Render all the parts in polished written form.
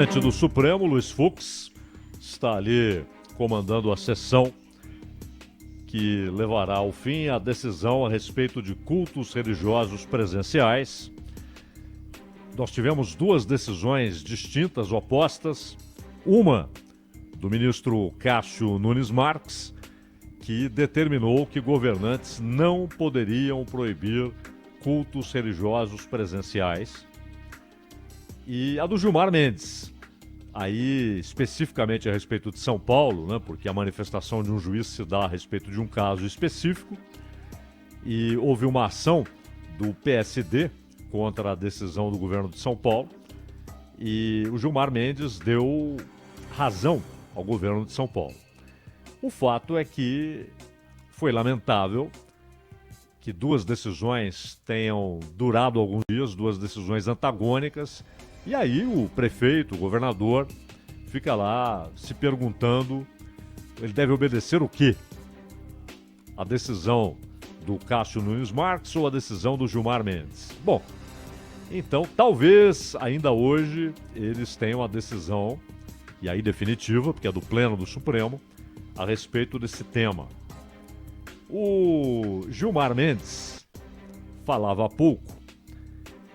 presidente do Supremo, Luiz Fux, está ali comandando a sessão que levará ao fim a decisão a respeito de cultos religiosos presenciais. Nós tivemos duas decisões distintas, opostas. Uma do ministro Cássio Nunes Marques, que determinou que governantes não poderiam proibir cultos religiosos presenciais. E a do Gilmar Mendes, aí especificamente a respeito de São Paulo, né, porque a manifestação de um juiz se dá a respeito de um caso específico, e houve uma ação do PSD contra a decisão do governo de São Paulo, e o Gilmar Mendes deu razão ao governo de São Paulo. O fato é que foi lamentável que duas decisões tenham durado alguns dias, duas decisões antagônicas, e aí o prefeito, o governador, fica lá se perguntando, ele deve obedecer o quê? A decisão do Cássio Nunes Marques ou a decisão do Gilmar Mendes? Bom, então talvez ainda hoje eles tenham a decisão, e aí definitiva, porque é do Pleno do Supremo, a respeito desse tema. O Gilmar Mendes falava há pouco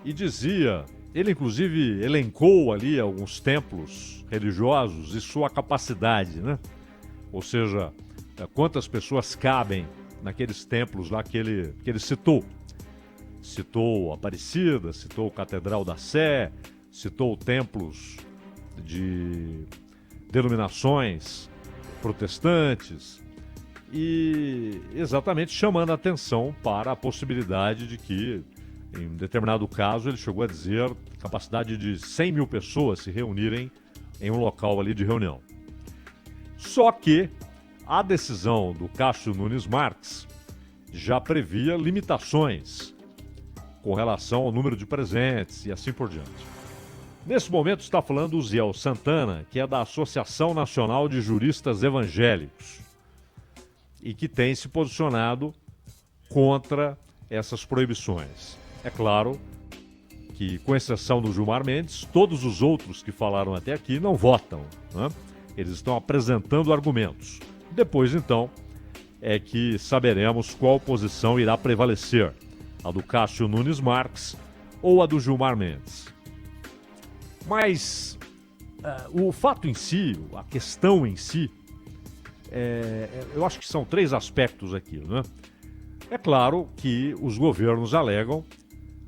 e dizia, ele inclusive elencou ali alguns templos religiosos e sua capacidade, né? Ou seja, quantas pessoas cabem naqueles templos lá que ele citou. Citou Aparecida, citou Catedral da Sé, citou templos de denominações protestantes, e exatamente chamando a atenção para a possibilidade de que, em determinado caso, ele chegou a dizer capacidade de 100 mil pessoas se reunirem em um local ali de reunião. Só que a decisão do Cássio Nunes Marques já previa limitações com relação ao número de presentes e assim por diante. Nesse momento está falando o Ziel Santana, que é da Associação Nacional de Juristas Evangélicos e que tem se posicionado contra essas proibições. É claro que, com exceção do Gilmar Mendes, todos os outros que falaram até aqui não votam, né? Eles estão apresentando argumentos. Depois, então, é que saberemos qual posição irá prevalecer, a do Cássio Nunes Marques ou a do Gilmar Mendes. Mas o fato em si, a questão em si, eu acho que são três aspectos aqui, né? É claro que os governos alegam,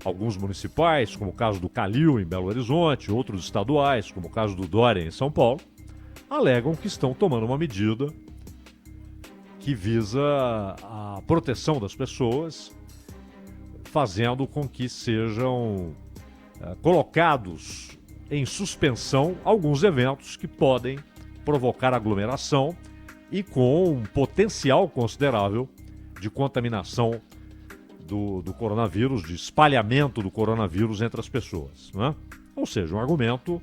alguns municipais, como o caso do Calil em Belo Horizonte, outros estaduais, como o caso do Dória em São Paulo, alegam que estão tomando uma medida que visa a proteção das pessoas, fazendo com que sejam colocados em suspensão alguns eventos que podem provocar aglomeração e com um potencial considerável de contaminação do coronavírus, de espalhamento do coronavírus entre as pessoas, né? Ou seja, um argumento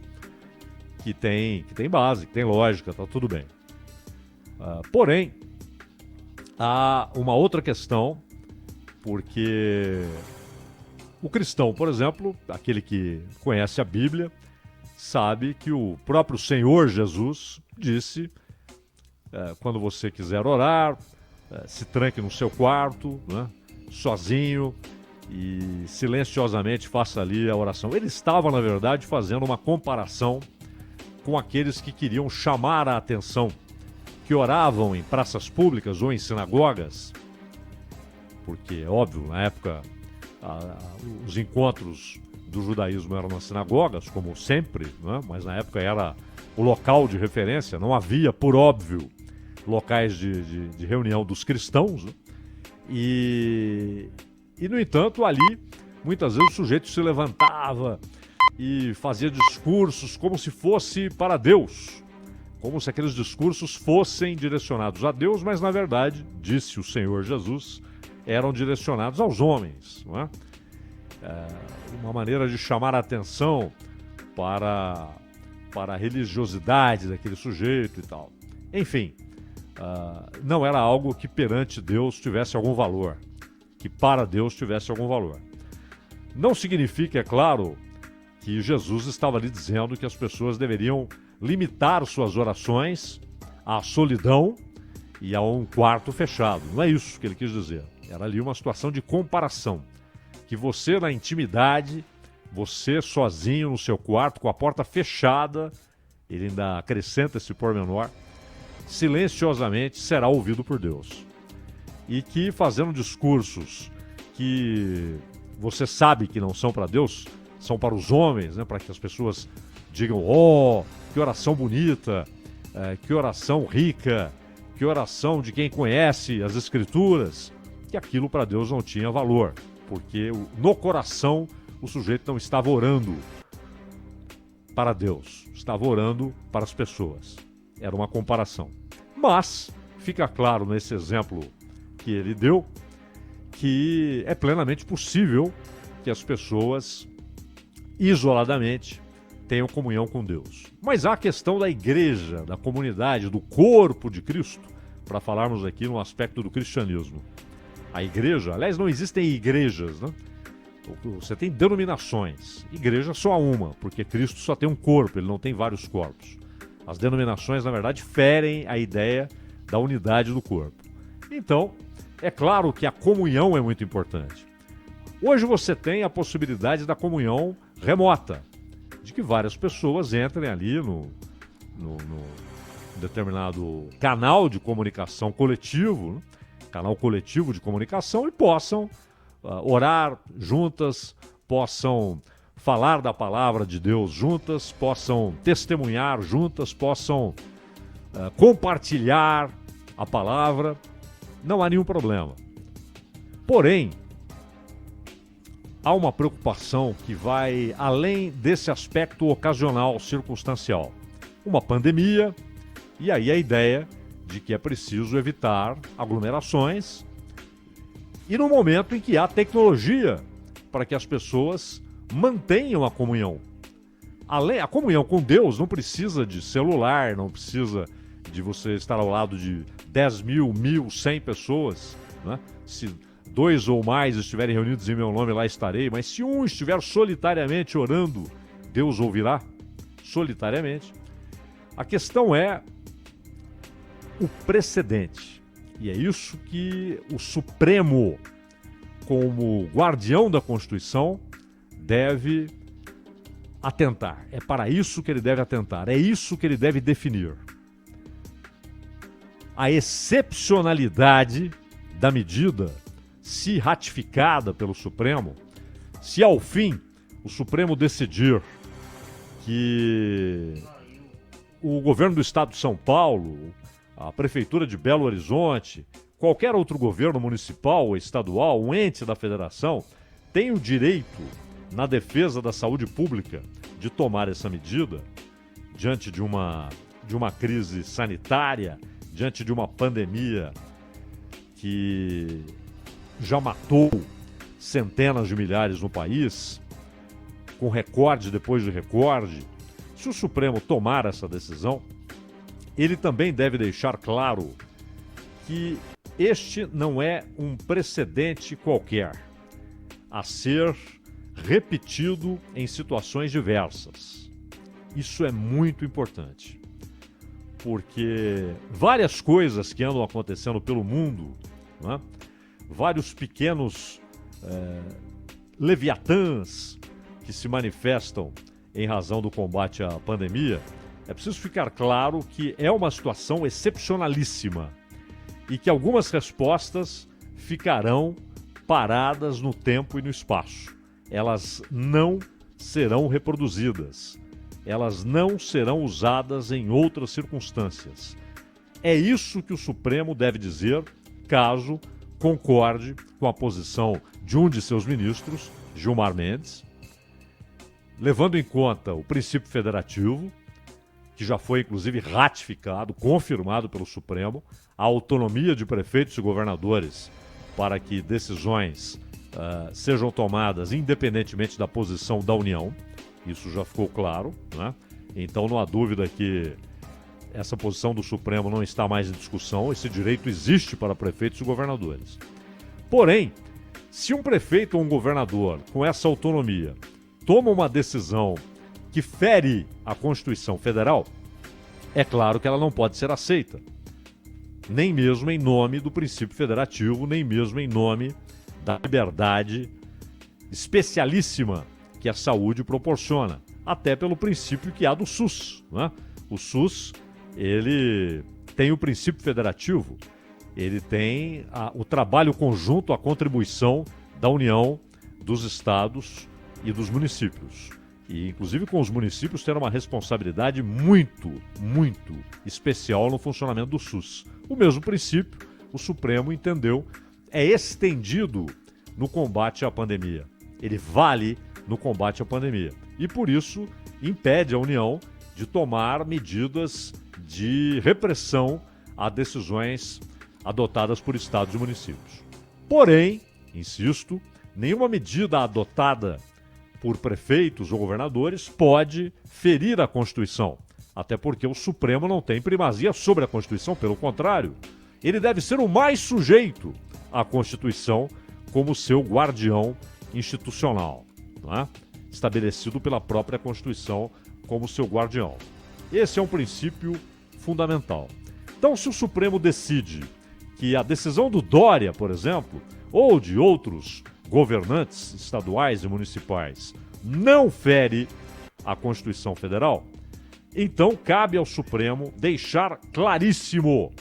que tem base, que tem lógica, tá tudo bem. Porém, há uma outra questão, porque o cristão, por exemplo, aquele que conhece a Bíblia, sabe que o próprio Senhor Jesus disse, quando você quiser orar, se tranque no seu quarto, né, sozinho, e silenciosamente faça ali a oração. Ele estava, na verdade, fazendo uma comparação com aqueles que queriam chamar a atenção, que oravam em praças públicas ou em sinagogas, porque, óbvio, na época os encontros do judaísmo eram nas sinagogas, como sempre, né? Mas na época era o local de referência, não havia, por óbvio, locais de reunião dos cristãos, né? E, no entanto, ali, muitas vezes o sujeito se levantava e fazia discursos como se fosse para Deus, como se aqueles discursos fossem direcionados a Deus, mas, na verdade, disse o Senhor Jesus, eram direcionados aos homens, não é? Uma maneira de chamar a atenção para a religiosidade daquele sujeito e tal. Enfim, não era algo que perante Deus tivesse algum valor, que para Deus tivesse algum valor. Não significa, é claro, que Jesus estava ali dizendo que as pessoas deveriam limitar suas orações à solidão e a um quarto fechado. Não é isso que ele quis dizer. Era ali uma situação de comparação. Que você na intimidade, você sozinho no seu quarto, com a porta fechada, ele ainda acrescenta esse pormenor, silenciosamente será ouvido por Deus. E que fazendo discursos que você sabe que não são para Deus, são para os homens, né, para que as pessoas digam, oh, que oração bonita, que oração rica, que oração de quem conhece as Escrituras, que aquilo para Deus não tinha valor, porque no coração o sujeito não estava orando para Deus, estava orando para as pessoas. Era uma comparação. Mas fica claro nesse exemplo que ele deu que é plenamente possível que as pessoas isoladamente tenham comunhão com Deus. Mas há a questão da igreja, da comunidade, do corpo de Cristo, para falarmos aqui no aspecto do cristianismo. A igreja, aliás, não existem igrejas, né? Você tem denominações. Igreja só há uma, porque Cristo só tem um corpo, ele não tem vários corpos. As denominações, na verdade, ferem a ideia da unidade do corpo. Então, é claro que a comunhão é muito importante. Hoje você tem a possibilidade da comunhão remota, de que várias pessoas entrem ali no determinado canal de comunicação coletivo, né? Canal coletivo de comunicação, e possam orar juntas, possam falar da palavra de Deus juntas, possam testemunhar juntas, possam compartilhar a palavra. Não há nenhum problema. Porém, há uma preocupação que vai além desse aspecto ocasional, circunstancial. Uma pandemia, e aí a ideia de que é preciso evitar aglomerações, e no momento em que há tecnologia para que as pessoas mantenham a comunhão. A comunhão com Deus não precisa de celular, não precisa de você estar ao lado de 10 mil, 1.100 pessoas, né? Se 2 ou mais estiverem reunidos em meu nome, lá estarei. Mas se um estiver solitariamente orando, Deus ouvirá solitariamente. A questão é o precedente. E é isso que o Supremo, como guardião da Constituição, deve atentar. É para isso que ele deve atentar. É isso que ele deve definir. A excepcionalidade da medida, se ratificada pelo Supremo, se ao fim o Supremo decidir que o governo do Estado de São Paulo, a Prefeitura de Belo Horizonte, qualquer outro governo municipal ou estadual, um ente da federação, tem o direito, na defesa da saúde pública, de tomar essa medida diante de uma crise sanitária, diante de uma pandemia que já matou centenas de milhares no país, com recorde depois de recorde. Se o Supremo tomar essa decisão, ele também deve deixar claro que este não é um precedente qualquer, a ser repetido em situações diversas. Isso é muito importante, porque várias coisas que andam acontecendo pelo mundo, né? Vários pequenos leviatãs que se manifestam em razão do combate à pandemia, é preciso ficar claro que é uma situação excepcionalíssima e que algumas respostas ficarão paradas no tempo e no espaço. Elas não serão reproduzidas. Elas não serão usadas em outras circunstâncias. É isso que o Supremo deve dizer caso concorde com a posição de um de seus ministros, Gilmar Mendes, levando em conta o princípio federativo, que já foi inclusive ratificado, confirmado pelo Supremo, a autonomia de prefeitos e governadores para que decisões sejam tomadas independentemente da posição da União. Isso já ficou claro, né? Então não há dúvida que essa posição do Supremo não está mais em discussão, esse direito existe para prefeitos e governadores. Porém, se um prefeito ou um governador com essa autonomia toma uma decisão que fere a Constituição Federal, é claro que ela não pode ser aceita. Nem mesmo em nome do princípio federativo, nem mesmo em nome da liberdade especialíssima que a saúde proporciona. Até pelo princípio que há do SUS, né? O SUS, ele tem o princípio federativo, ele tem o trabalho conjunto, a contribuição da União, dos estados e dos municípios. E, inclusive, com os municípios terão uma responsabilidade muito, muito especial no funcionamento do SUS. O mesmo princípio, o Supremo entendeu, é estendido no combate à pandemia. Ele vale no combate à pandemia. E, por isso, impede a União de tomar medidas de repressão a decisões adotadas por estados e municípios. Porém, insisto, nenhuma medida adotada por prefeitos ou governadores pode ferir a Constituição, até porque o Supremo não tem primazia sobre a Constituição, pelo contrário, ele deve ser o mais sujeito à Constituição como seu guardião institucional, não é? Estabelecido pela própria Constituição como seu guardião. Esse é um princípio fundamental. Então, se o Supremo decide que a decisão do Dória, por exemplo, ou de outros governantes estaduais e municipais não fere a Constituição Federal, então cabe ao Supremo deixar claríssimo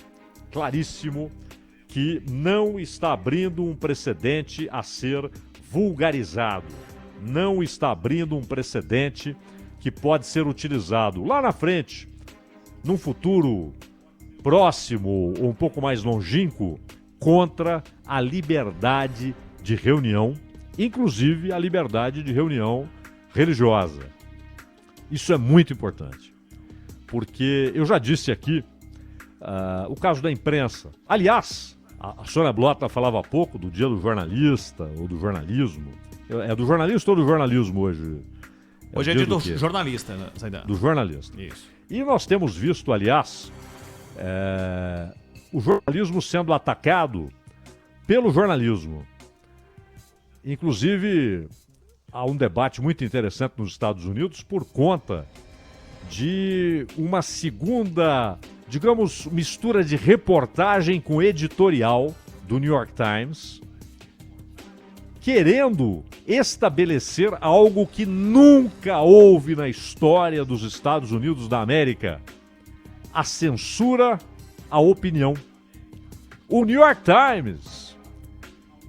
que não está abrindo um precedente a ser vulgarizado, não está abrindo um precedente que pode ser utilizado lá na frente, num futuro próximo ou um pouco mais longínquo, contra a liberdade de reunião, inclusive a liberdade de reunião religiosa. Isso é muito importante, porque eu já disse aqui o caso da imprensa. Aliás, a Sônia Blota falava há pouco do dia do jornalista ou do jornalismo. É do jornalista ou do jornalismo hoje? Hoje é dia do jornalista, né, Zaidan? Do jornalista. Isso. E nós temos visto, aliás, o jornalismo sendo atacado pelo jornalismo. Inclusive, há um debate muito interessante nos Estados Unidos por conta de uma segunda, digamos, mistura de reportagem com editorial do New York Times, querendo estabelecer algo que nunca houve na história dos Estados Unidos da América: a censura à opinião. O New York Times,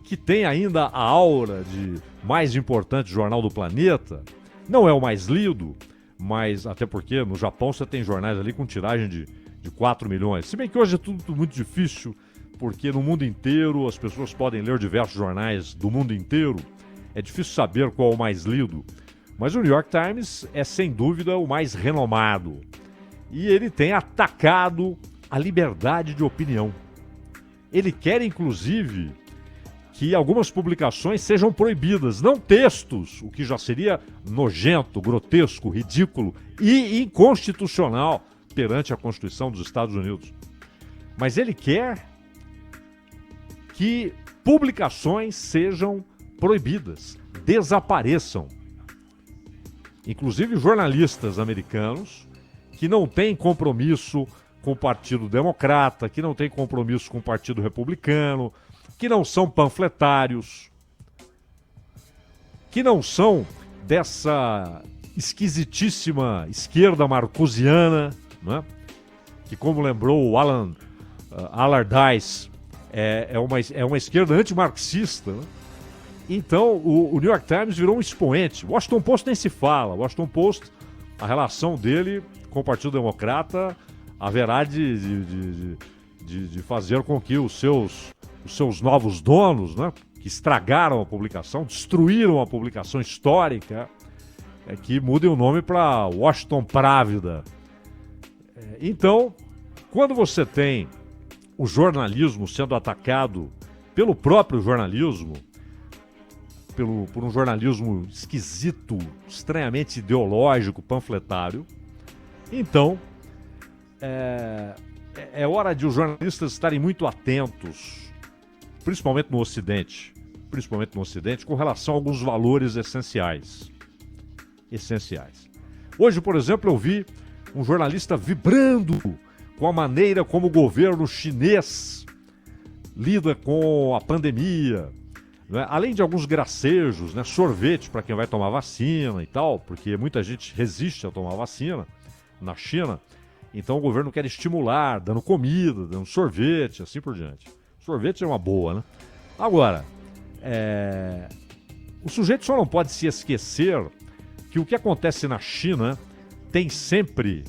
que tem ainda a aura de mais importante jornal do planeta, não é o mais lido, mas até porque no Japão você tem jornais ali com tiragem de 4 milhões. Se bem que hoje é tudo muito difícil, porque no mundo inteiro as pessoas podem ler diversos jornais do mundo inteiro. É difícil saber qual é o mais lido. Mas o New York Times é sem dúvida o mais renomado. E ele tem atacado a liberdade de opinião. Ele quer, inclusive, que algumas publicações sejam proibidas, não textos, o que já seria nojento, grotesco, ridículo e inconstitucional perante a Constituição dos Estados Unidos. Mas ele quer que publicações sejam proibidas, desapareçam. Inclusive jornalistas americanos que não têm compromisso com o Partido Democrata, que não têm compromisso com o Partido Republicano, que não são panfletários, que não são dessa esquisitíssima esquerda marcusiana, né? Que, como lembrou o Alan Allardyce, é uma esquerda antimarxista, né? Então, o New York Times virou um expoente. O Washington Post nem se fala. O Washington Post, a relação dele com o Partido Democrata haverá de fazer com que os seus novos donos, né, que estragaram a publicação, destruíram a publicação histórica, que mudem o nome para Washington Právida. Então, quando você tem o jornalismo sendo atacado pelo próprio jornalismo, por um jornalismo esquisito, estranhamente ideológico, panfletário, então é hora de os jornalistas estarem muito atentos, principalmente no Ocidente, com relação a alguns valores essenciais. essenciais. Hoje, por exemplo, eu vi um jornalista vibrando com a maneira como o governo chinês lida com a pandemia, né? Além de alguns gracejos, né? Sorvete para quem vai tomar vacina e tal, porque muita gente resiste a tomar vacina na China, então o governo quer estimular, dando comida, dando sorvete, assim por diante. Sorvete é uma boa, né? Agora, o sujeito só não pode se esquecer que o que acontece na China tem sempre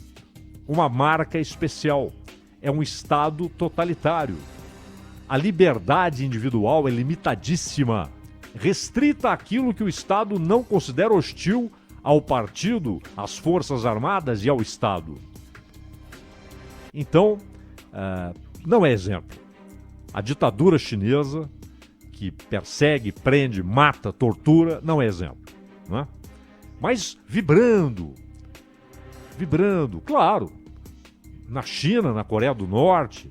uma marca especial. É um Estado totalitário. A liberdade individual é limitadíssima, restrita àquilo que o Estado não considera hostil ao partido, às Forças Armadas e ao Estado. Então, não é exemplo. A ditadura chinesa, que persegue, prende, mata, tortura, não é exemplo. Não é? Mas vibrando, claro, na China, na Coreia do Norte,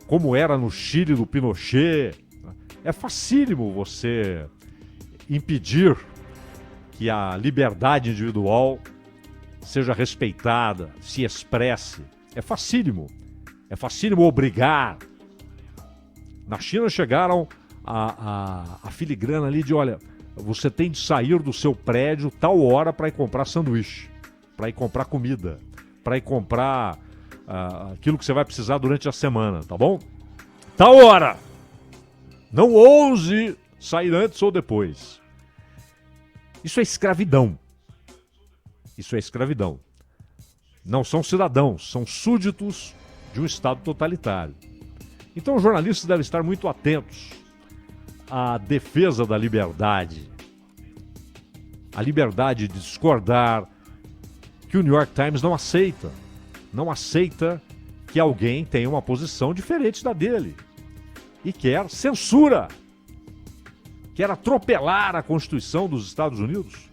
como era no Chile do Pinochet, é facílimo você impedir que a liberdade individual seja respeitada, se expresse. É facílimo obrigar. Na China chegaram a filigrana ali de, olha, você tem de sair do seu prédio tal hora para ir comprar sanduíche, para ir comprar comida, para ir comprar aquilo que você vai precisar durante a semana, tá bom? Tal hora! Não ouse sair antes ou depois. Isso é escravidão. Isso é escravidão. Não são cidadãos, são súditos de um Estado totalitário. Então os jornalistas devem estar muito atentos à defesa da liberdade. A liberdade de discordar, que o New York Times não aceita. Não aceita que alguém tenha uma posição diferente da dele. E quer censura. Quer atropelar a Constituição dos Estados Unidos.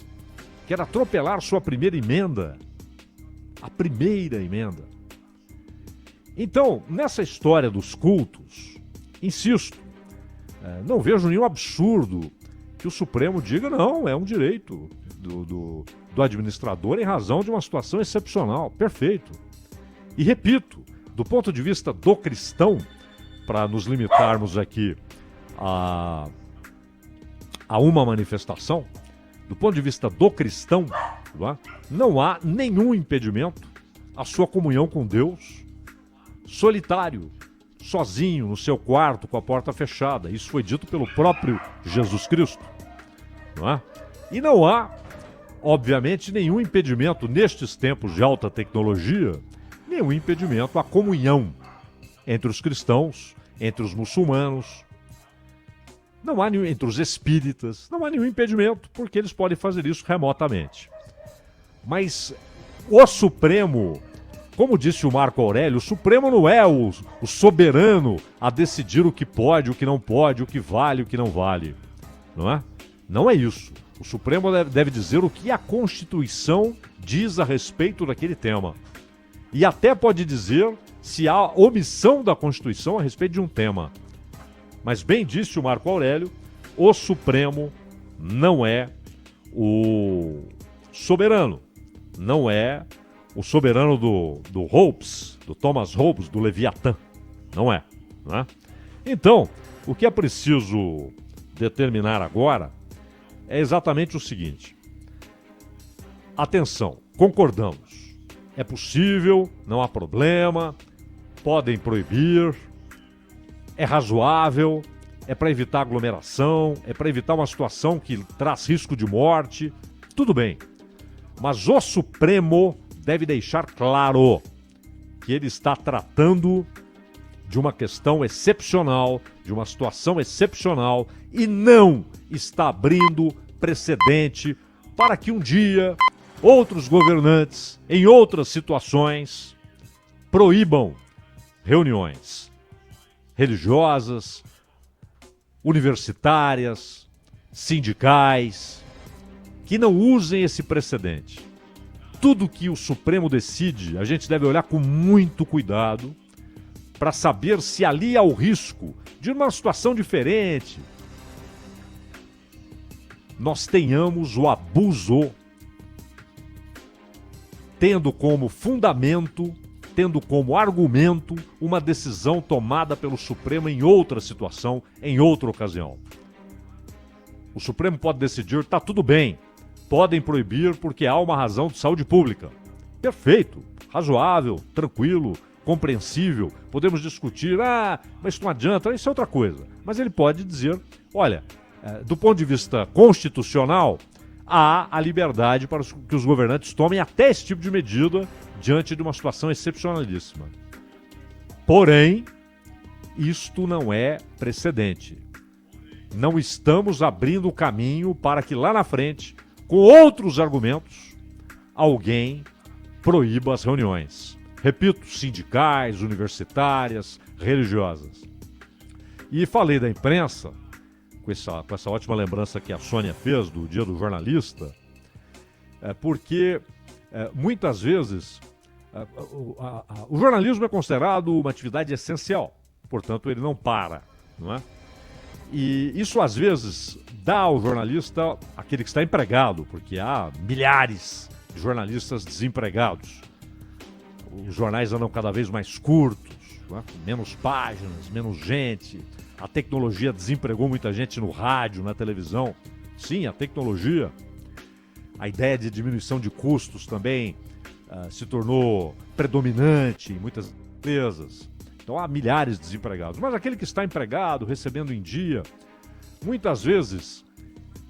Quer atropelar sua primeira emenda. A primeira emenda. Então, nessa história dos cultos, insisto, não vejo nenhum absurdo que o Supremo diga, não, é um direito do administrador em razão de uma situação excepcional. Perfeito. E repito, do ponto de vista do cristão, para nos limitarmos aqui a uma manifestação, do ponto de vista do cristão, não há nenhum impedimento à sua comunhão com Deus, solitário, sozinho, no seu quarto, com a porta fechada. Isso foi dito pelo próprio Jesus Cristo. Não é? E não há, obviamente, nenhum impedimento, nestes tempos de alta tecnologia, nenhum impedimento à comunhão entre os cristãos, entre os muçulmanos, não há nenhum, entre os espíritas, não há nenhum impedimento, porque eles podem fazer isso remotamente. Mas o Supremo, como disse o Marco Aurélio, o Supremo não é o soberano a decidir o que pode, o que não pode, o que vale, o que não vale. Não é? Não é isso. O Supremo deve dizer o que a Constituição diz a respeito daquele tema. E até pode dizer se há omissão da Constituição a respeito de um tema. Mas bem disse o Marco Aurélio, o Supremo não é o soberano. Não é o soberano do Hobbes, do Thomas Hobbes, do Leviatã. Não é, não é? Então, o que é preciso determinar agora é exatamente o seguinte. Atenção, concordamos. É possível, não há problema, podem proibir, é razoável, é para evitar aglomeração, é para evitar uma situação que traz risco de morte, tudo bem. Mas o Supremo deve deixar claro que ele está tratando de uma questão excepcional, de uma situação excepcional e não está abrindo precedente para que um dia outros governantes, em outras situações, proíbam reuniões religiosas, universitárias, sindicais, que não usem esse precedente. Tudo que o Supremo decide, a gente deve olhar com muito cuidado para saber se ali há o risco de uma situação diferente, nós tenhamos o abuso tendo como fundamento, tendo como argumento uma decisão tomada pelo Supremo em outra situação, em outra ocasião. O Supremo pode decidir, tá tudo bem, podem proibir porque há uma razão de saúde pública. Perfeito, razoável, tranquilo, compreensível, podemos discutir, mas não adianta, isso é outra coisa. Mas ele pode dizer, olha, do ponto de vista constitucional, há a liberdade para que os governantes tomem até esse tipo de medida diante de uma situação excepcionalíssima. Porém, isto não é precedente. Não estamos abrindo o caminho para que lá na frente, com outros argumentos, alguém proíba as reuniões. Repito, sindicais, universitárias, religiosas. E falei da imprensa, com essa ótima lembrança que a Sônia fez do Dia do Jornalista, porque muitas vezes o jornalismo é considerado uma atividade essencial, portanto ele não para, não é? E isso às vezes dá ao jornalista, aquele que está empregado, porque há milhares de jornalistas desempregados. Os jornais andam cada vez mais curtos, não é? Menos páginas, menos gente. A tecnologia desempregou muita gente no rádio, na televisão. Sim, a tecnologia. A ideia de diminuição de custos também se tornou predominante em muitas empresas. Então há milhares de desempregados. Mas aquele que está empregado, recebendo em dia, muitas vezes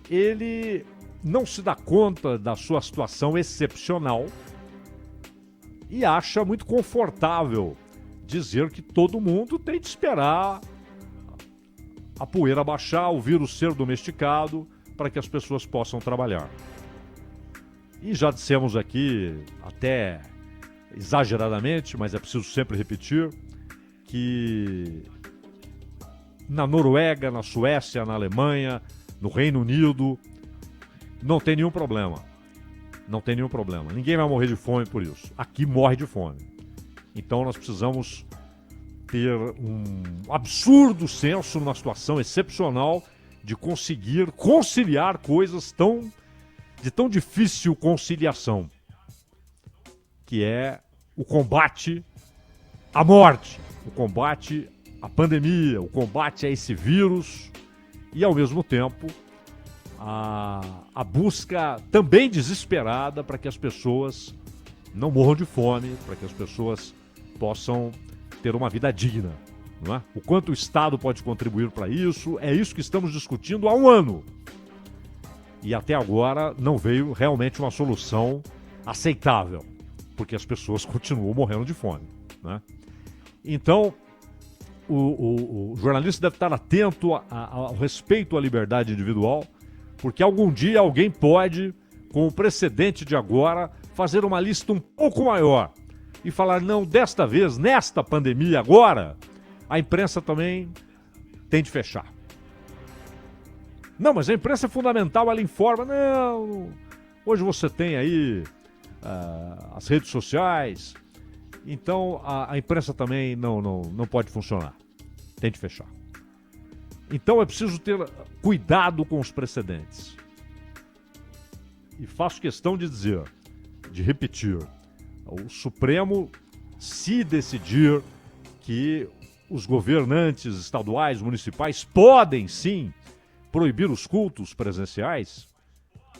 ele não se dá conta da sua situação excepcional e acha muito confortável dizer que todo mundo tem de esperar a poeira baixar, o vírus ser domesticado, para que as pessoas possam trabalhar. E já dissemos aqui, até exageradamente, mas é preciso sempre repetir, que na Noruega, na Suécia, na Alemanha, no Reino Unido, não tem nenhum problema. Não tem nenhum problema. Ninguém vai morrer de fome por isso. Aqui morre de fome. Então nós precisamos ter um absurdo senso numa situação excepcional de conseguir conciliar coisas de tão difícil conciliação, que é o combate à morte, o combate à pandemia, o combate a esse vírus e, ao mesmo tempo, a busca também desesperada para que as pessoas não morram de fome, para que as pessoas possam ter uma vida digna, não é? O quanto o Estado pode contribuir para isso, é isso que estamos discutindo há um ano. E até agora não veio realmente uma solução aceitável, porque as pessoas continuam morrendo de fome, né? Então, o jornalista deve estar atento ao respeito à liberdade individual, porque algum dia alguém pode, com o precedente de agora, fazer uma lista um pouco maior e falar, não, desta vez, nesta pandemia agora, a imprensa também tem de fechar. Não, mas a imprensa é fundamental, ela informa. Não, hoje você tem aí as redes sociais, então a imprensa também não pode funcionar. Tem de fechar. Então é preciso ter cuidado com os precedentes. E faço questão de dizer, de repetir, o Supremo, se decidir que os governantes estaduais, municipais, podem sim proibir os cultos presenciais,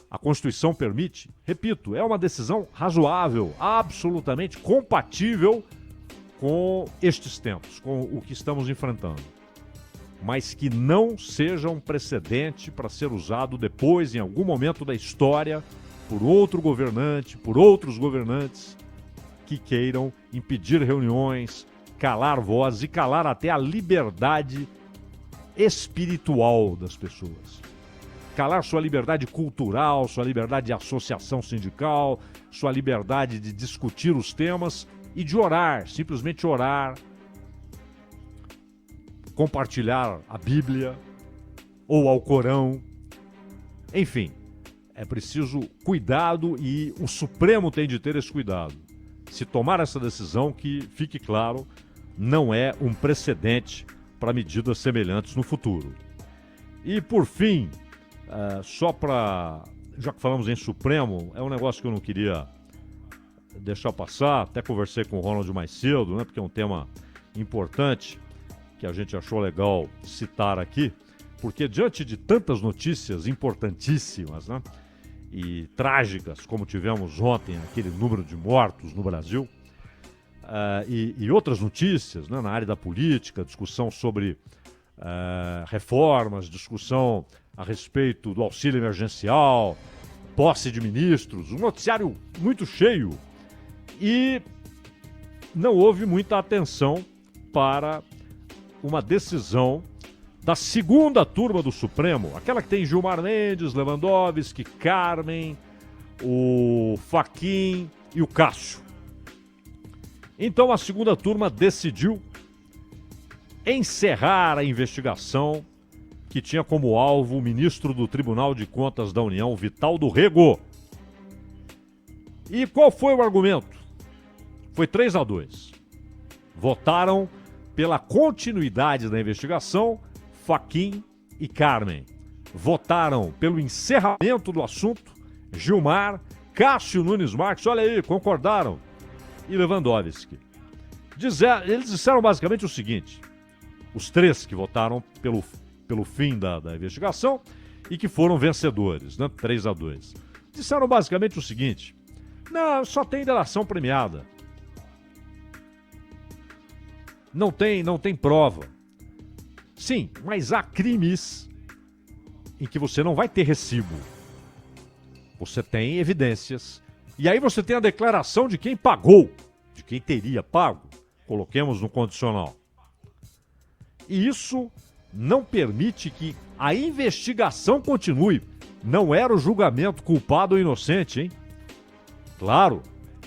a Constituição permite, repito, é uma decisão razoável, absolutamente compatível com estes tempos, com o que estamos enfrentando. Mas que não seja um precedente para ser usado depois, em algum momento da história, por outro governante, por outros governantes que queiram impedir reuniões, calar vozes e calar até a liberdade espiritual das pessoas. Calar sua liberdade cultural, sua liberdade de associação sindical, sua liberdade de discutir os temas e de orar, simplesmente orar, compartilhar a Bíblia ou ao Corão. Enfim, é preciso cuidado e o Supremo tem de ter esse cuidado. Se tomar essa decisão, que fique claro, não é um precedente para medidas semelhantes no futuro. E, por fim, Só para... Já que falamos em Supremo, é um negócio que eu não queria deixar passar. Até conversei com o Ronald mais cedo, né? Porque é um tema importante que a gente achou legal citar aqui. Porque diante de tantas notícias importantíssimas, né? E trágicas, como tivemos ontem, aquele número de mortos no Brasil, e outras notícias, né? Na área da política, discussão sobre reformas, discussão a respeito do auxílio emergencial, posse de ministros, um noticiário muito cheio, e não houve muita atenção para uma decisão da segunda turma do Supremo, aquela que tem Gilmar Mendes, Lewandowski, Carmen, o Fachin e o Cássio. Então a segunda turma decidiu encerrar a investigação que tinha como alvo o ministro do Tribunal de Contas da União, Vital do Rego. E qual foi o argumento? Foi 3-2. Votaram pela continuidade da investigação Fachin e Carmen. Votaram pelo encerramento do assunto Gilmar, Cássio Nunes Marques, olha aí, concordaram, e Lewandowski. Eles disseram basicamente o seguinte, os três que votaram pelo fim da investigação e que foram vencedores, né? 3-2. Disseram basicamente o seguinte, não, só tem delação premiada. Não tem prova. Sim, mas há crimes em que você não vai ter recibo. Você tem evidências. E aí você tem a declaração de quem pagou, de quem teria pago. Coloquemos no condicional. E isso não permite que a investigação continue. Não era o julgamento culpado ou inocente, hein? Claro,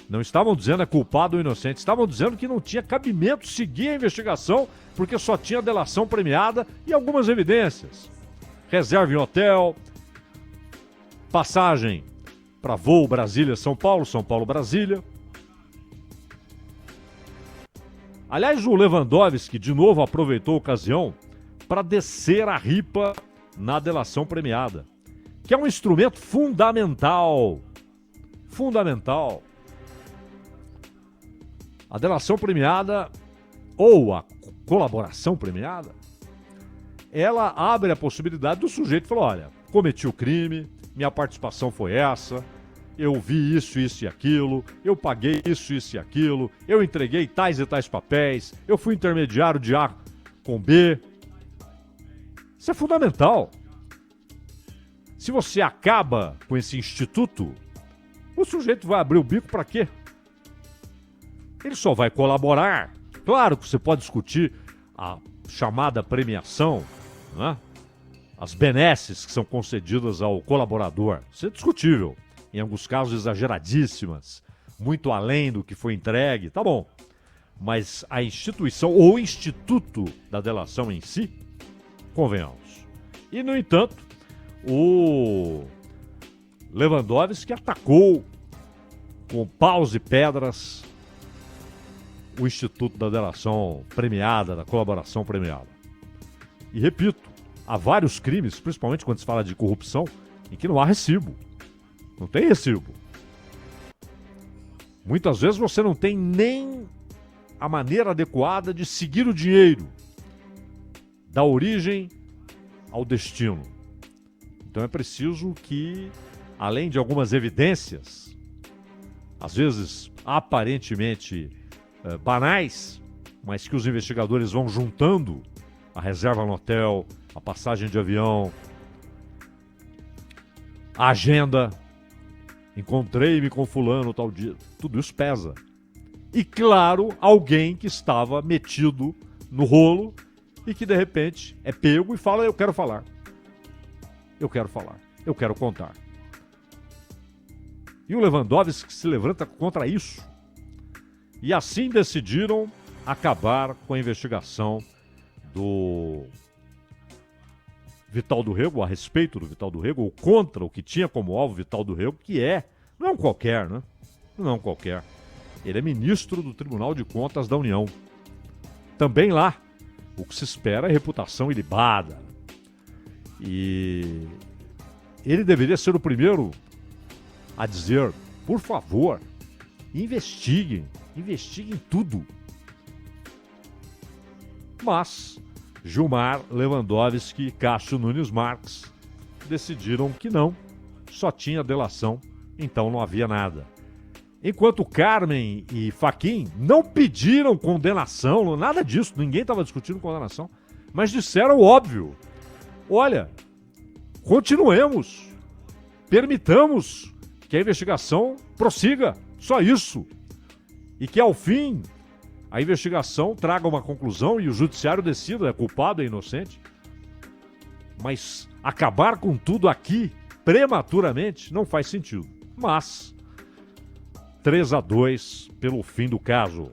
não estavam dizendo é culpado ou inocente, estavam dizendo que não tinha cabimento seguir a investigação porque só tinha delação premiada e algumas evidências. Reserva em hotel, passagem para voo Brasília-São Paulo, São Paulo-Brasília. Aliás, o Lewandowski de novo aproveitou a ocasião para descer a ripa na delação premiada, que é um instrumento fundamental. Fundamental. A delação premiada ou a colaboração premiada, ela abre a possibilidade do sujeito falar, olha, cometi o crime, minha participação foi essa, eu vi isso, isso e aquilo, eu paguei isso, isso e aquilo, eu entreguei tais e tais papéis, eu fui intermediário de A com B. Isso é fundamental. Se você acaba com esse instituto, o sujeito vai abrir o bico para quê? Ele só vai colaborar. Claro que você pode discutir a chamada premiação, né? As benesses que são concedidas ao colaborador. Isso é discutível. Em alguns casos exageradíssimas, muito além do que foi entregue, tá bom. Mas a instituição ou o instituto da delação em si, convenhamos. E, no entanto, o Lewandowski atacou com paus e pedras o instituto da delação premiada, da colaboração premiada. E repito, há vários crimes, principalmente quando se fala de corrupção, em que não há recibo. Não tem recibo. Muitas vezes você não tem nem a maneira adequada de seguir o dinheiro da origem ao destino. Então é preciso que, além de algumas evidências, às vezes aparentemente banais, mas que os investigadores vão juntando, a reserva no hotel, a passagem de avião, a agenda, encontrei-me com fulano tal dia, tudo isso pesa. E claro, alguém que estava metido no rolo e que de repente é pego e fala, eu quero falar, eu quero contar. E o Lewandowski se levanta contra isso. E assim decidiram acabar com a investigação do Vital do Rego, a respeito do Vital do Rego, ou contra o que tinha como alvo Vital do Rego, que não é um qualquer, né? Não é um qualquer. Ele é ministro do Tribunal de Contas da União. Também lá, o que se espera é reputação ilibada. E ele deveria ser o primeiro a dizer, por favor, investiguem tudo. Mas Gilmar, Lewandowski e Cássio Nunes Marques decidiram que não, só tinha delação, então não havia nada. Enquanto Carmen e Fachin não pediram condenação, nada disso, ninguém estava discutindo condenação, mas disseram o óbvio. Olha, continuemos, permitamos que a investigação prossiga, só isso. E que ao fim a investigação traga uma conclusão e o judiciário decida, é culpado, é inocente. Mas acabar com tudo aqui, prematuramente, não faz sentido. Mas 3-2 pelo fim do caso.